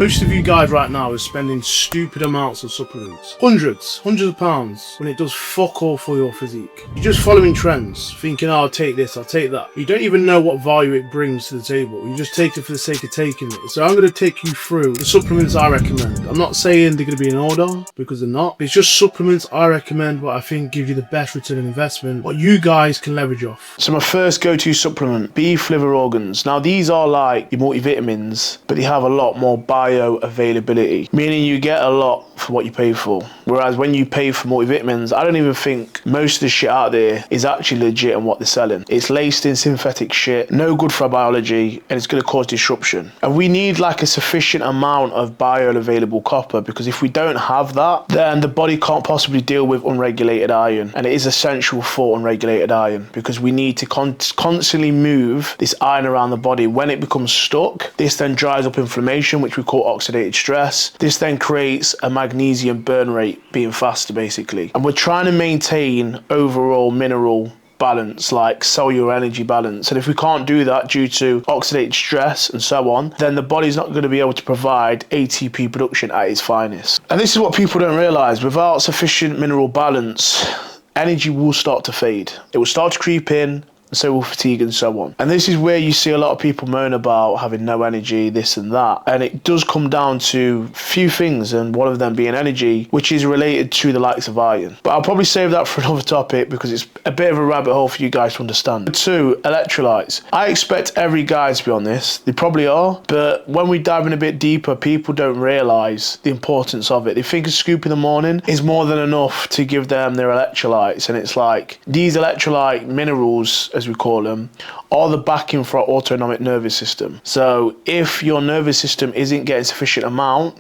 Most of you guys right now are spending stupid amounts of supplements. Hundreds of pounds when it does fuck all for your physique. You're just following trends, thinking, oh, I'll take this, I'll take that. You don't even know what value it brings to the table. You just take it for the sake of taking it. So I'm going to take you through the supplements I recommend. I'm not saying they're going to be in order, because they're not. It's just supplements I recommend what I think give you the best return on investment, what you guys can leverage off. So my first go-to supplement, beef liver organs. Now these are like your multivitamins, but they have a lot more bioavailability, meaning you get a lot for what you pay for. Whereas when you pay for multivitamins, I don't even think most of the shit out there is actually legit in what they're selling. It's laced in synthetic shit, no good for our biology, and it's going to cause disruption. And we need like a sufficient amount of bioavailable copper, because if we don't have that, then the body can't possibly deal with unregulated iron. And it is essential for unregulated iron, because we need to constantly move this iron around the body. When it becomes stuck, this then dries up inflammation, which we call oxidative stress. This then creates a magnesium burn rate being faster, basically. And we're trying to maintain overall mineral balance, like cellular energy balance. And if we can't do that due to oxidative stress and so on, then the body's not going to be able to provide ATP production at its finest. And this is what people don't realize. Without sufficient mineral balance, energy will start to fade. It will start to creep in, and so will fatigue and so on. And this is where you see a lot of people moan about having no energy, this and that. And it does come down to a few things, and one of them being energy, which is related to the likes of iron. But I'll probably save that for another topic, because it's a bit of a rabbit hole for you guys to understand. 2, electrolytes. I expect every guy to be on this. They probably are. But when we dive in a bit deeper, people don't realise the importance of it. They think a scoop in the morning is more than enough to give them their electrolytes. And it's like, these electrolyte minerals, as we call them, are the backing for our autonomic nervous system. So if your nervous system isn't getting sufficient amount,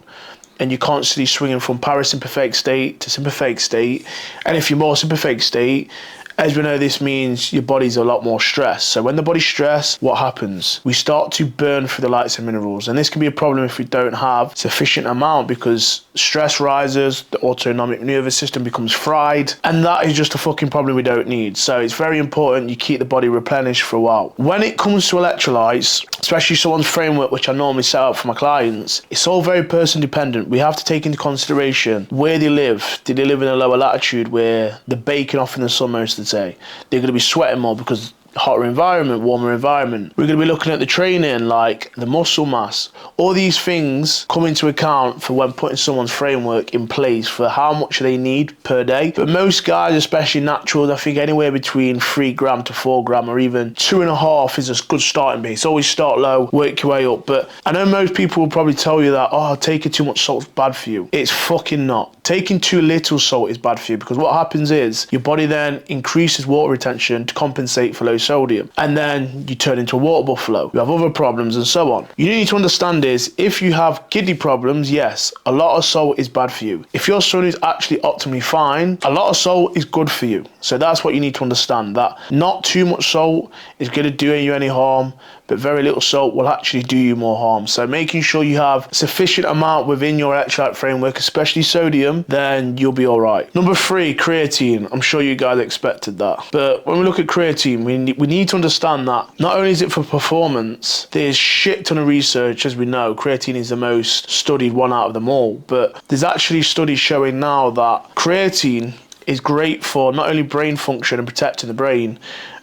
and you're constantly swinging from parasympathetic state to sympathetic state, and if you're more sympathetic state, as we know, this means your body's a lot more stressed. So when the body's stressed, what happens? We start to burn through the lights and minerals. And this can be a problem if we don't have sufficient amount, because stress rises, the autonomic nervous system becomes fried, and that is just a fucking problem we don't need. So it's very important you keep the body replenished for a while. When it comes to electrolytes, especially someone's framework, which I normally set up for my clients, it's all very person dependent. We have to take into consideration where they live. Do they live in a lower latitude where they're baking off in the sun most of the day? They're going to be sweating more because hotter environment, warmer environment. We're going to be looking at the training, like the muscle mass. All these things come into account for when putting someone's framework in place for how much they need per day. But most guys, especially naturals, I think anywhere between 3 gram to 4 gram, or even 2.5 is a good starting base. Always start low, work your way up. But I know most people will probably tell you that, oh, taking too much salt is bad for you. It's fucking not. Taking too little salt is bad for you, because what happens is your body then increases water retention to compensate for low sodium, and then you turn into a water buffalo. You have other problems and so on. You need to understand is, if you have kidney problems, yes, a lot of salt is bad for you. If your son is actually optimally fine, a lot of salt is good for you. So that's what you need to understand, that not too much salt is going to do you any harm, but very little salt will actually do you more harm. So making sure you have sufficient amount within your electrolyte framework, especially sodium, then you'll be all right. Number 3, creatine. I'm sure you guys expected that. But when we look at creatine, we need to understand that not only is it for performance, there's shit ton of research, as we know. Creatine is the most studied one out of them all. But there's actually studies showing now that creatine is great for not only brain function and protecting the brain,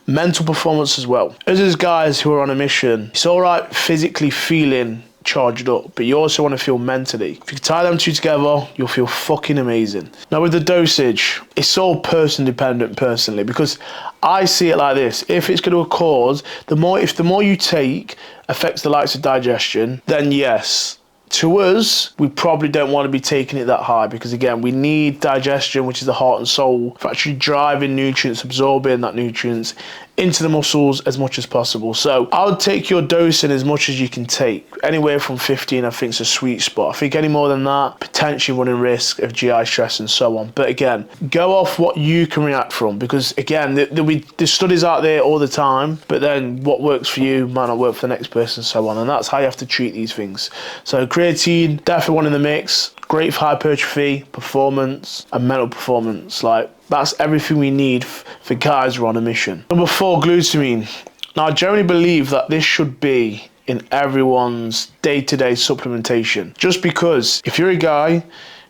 mental performance as well. As is guys who are on a mission, it's all right physically feeling charged up, but you also want to feel mentally. If you tie them two together, you'll feel fucking amazing. Now with the dosage, it's all person dependent personally, because I see it like this. If it's going to cause, if the more you take affects the likes of digestion, then yes. To us, we probably don't want to be taking it that high, because again, we need digestion, which is the heart and soul, for actually driving nutrients, absorbing that nutrients into the muscles as much as possible. So I would take your dosing as much as you can take. Anywhere from 15, I think, is a sweet spot. I think any more than that, potentially running risk of GI stress and so on. But again, go off what you can react from, because again, there's studies out there all the time, but then what works for you might not work for the next person and so on. And that's how you have to treat these things. So creatine, definitely one in the mix. Great for hypertrophy, performance, and mental performance. Like, that's everything we need for guys who are on a mission. Number 4, glutamine. Now, I generally believe that this should be in everyone's day-to-day supplementation. Just because if you're a guy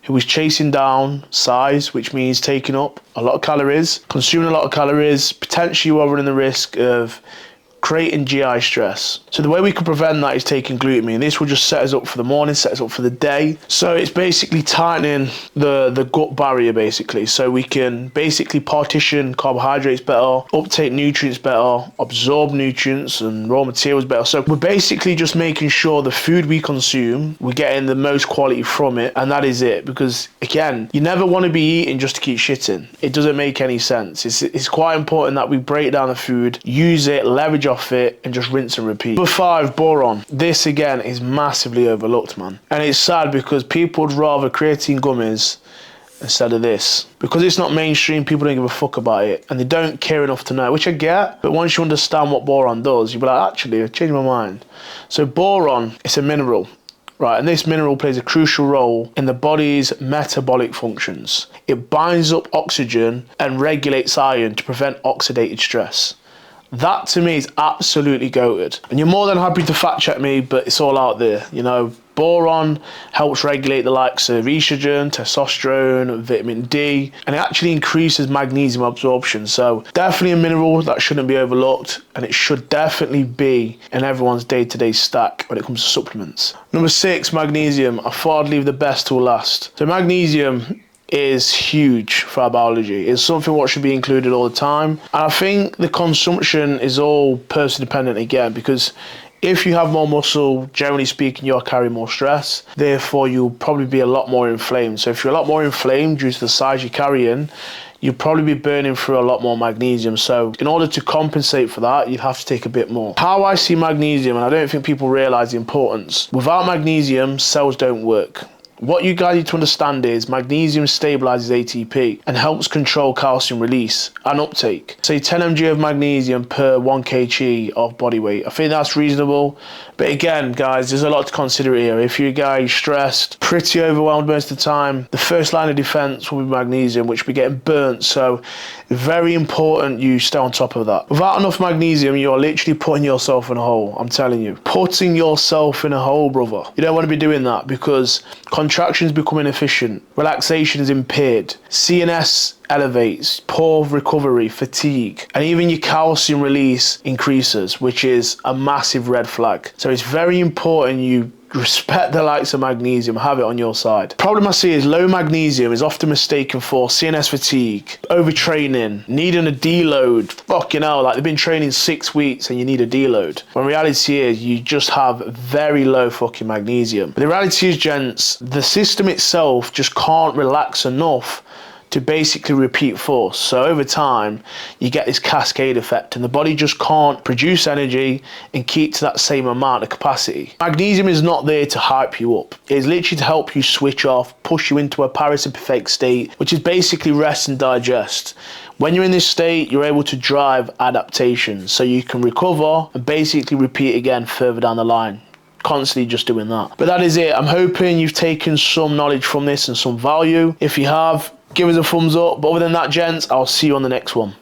who is chasing down size, which means taking up a lot of calories, consuming a lot of calories, potentially you are running the risk of creating GI stress. So the way we can prevent that is taking glutamine. This will just set us up for the morning, set us up for the day. So it's basically tightening the gut barrier basically. So we can basically partition carbohydrates better, uptake nutrients better, absorb nutrients and raw materials better. So we're basically just making sure the food we consume, we're getting the most quality from it, and that is it. Because again, you never want to be eating just to keep shitting. It doesn't make any sense. It's quite important that we break down the food, use it, leverage off it, and just rinse and repeat. Number 5, boron. This again is massively overlooked, man. And it's sad because people would rather creatine gummies instead of this. Because it's not mainstream, people don't give a fuck about it. And they don't care enough to know, which I get. But once you understand what boron does, you'll be like, actually, I've changed my mind. So boron, it's a mineral. Right, and this mineral plays a crucial role in the body's metabolic functions. It binds up oxygen and regulates iron to prevent oxidative stress. That to me is absolutely goated. And you're more than happy to fact check me, but it's all out there. You know, boron helps regulate the likes of estrogen, testosterone, vitamin D, and it actually increases magnesium absorption. So definitely a mineral that shouldn't be overlooked, and it should definitely be in everyone's day-to-day stack when it comes to supplements. Number 6, magnesium. I thought I'd leave the best till last. So magnesium is huge for our biology. It's something what should be included all the time. And I think the consumption is all person dependent again, because if you have more muscle, generally speaking, you're carrying more stress. Therefore, you'll probably be a lot more inflamed. So if you're a lot more inflamed due to the size you're carrying, you'll probably be burning through a lot more magnesium. So in order to compensate for that, you'd have to take a bit more. How I see magnesium, and I don't think people realize the importance, without magnesium, cells don't work. What you guys need to understand is magnesium stabilizes ATP and helps control calcium release and uptake. Say 10 mg of magnesium per 1 kg of body weight. I think that's reasonable. But again, guys, there's a lot to consider here. If you're a guy stressed, pretty overwhelmed most of the time, the first line of defense will be magnesium, which will be getting burnt. So very important you stay on top of that. Without enough magnesium, you're literally putting yourself in a hole. I'm telling you. Putting yourself in a hole, brother. You don't want to be doing that because contractions become inefficient, relaxation is impaired, CNS elevates, poor recovery, fatigue, and even your calcium release increases, which is a massive red flag. So it's very important you respect the likes of magnesium, have it on your side. Problem I see is low magnesium is often mistaken for CNS fatigue, overtraining, needing a deload. Fucking hell, like they've been training 6 weeks and you need a deload. When reality is you just have very low fucking magnesium. But the reality is, gents, the system itself just can't relax enough to basically repeat force. So over time, you get this cascade effect and the body just can't produce energy and keep to that same amount of capacity. Magnesium is not there to hype you up. It's literally to help you switch off, push you into a parasympathetic state, which is basically rest and digest. When you're in this state, you're able to drive adaptation so you can recover and basically repeat again further down the line. Constantly just doing that. But that is it. I'm hoping you've taken some knowledge from this and some value. If you have, give us a thumbs up. But other than that, gents, I'll see you on the next one.